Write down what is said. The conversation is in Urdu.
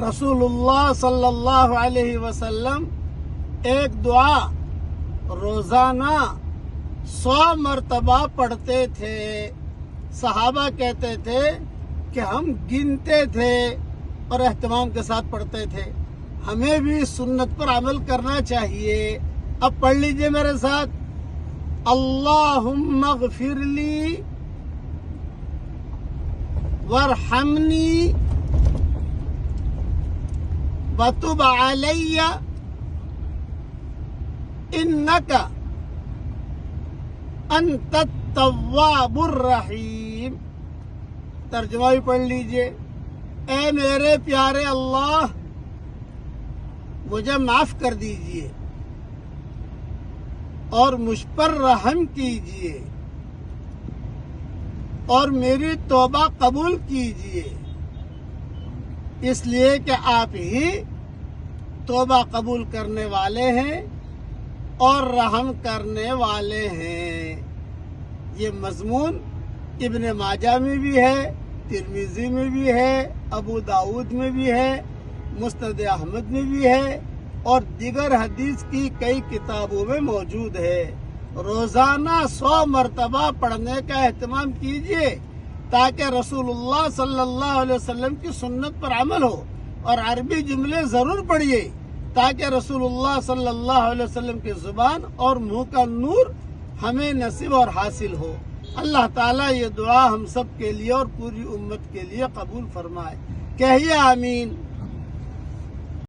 رسول اللہ صلی اللہ علیہ وسلم ایک دعا روزانہ 100 مرتبہ پڑھتے تھے. صحابہ کہتے تھے کہ ہم گنتے تھے اور اہتمام کے ساتھ پڑھتے تھے. ہمیں بھی سنت پر عمل کرنا چاہیے. اب پڑھ لیجئے میرے ساتھ. اللہم اغفر لی وارحمنی وتب علی انک انت التواب الرحیم. ترجمہ بھی پڑھ لیجئے. اے میرے پیارے اللہ، مجھے معاف کر دیجئے اور مجھ پر رحم کیجئے اور میری توبہ قبول کیجئے، اس لیے کہ آپ ہی توبہ قبول کرنے والے ہیں اور رحم کرنے والے ہیں. یہ مضمون ابن ماجہ میں بھی ہے، ترمذی میں بھی ہے، ابو داؤد میں بھی ہے، مسند احمد میں بھی ہے اور دیگر حدیث کی کئی کتابوں میں موجود ہے. روزانہ 100 مرتبہ پڑھنے کا اہتمام کیجیے تاکہ رسول اللہ صلی اللہ علیہ وسلم کی سنت پر عمل ہو. اور عربی جملے ضرور پڑھیے تاکہ رسول اللہ صلی اللہ علیہ وسلم کی زبان اور منہ کا نور ہمیں نصیب اور حاصل ہو. اللہ تعالیٰ یہ دعا ہم سب کے لیے اور پوری امت کے لیے قبول فرمائے. کہیے آمین.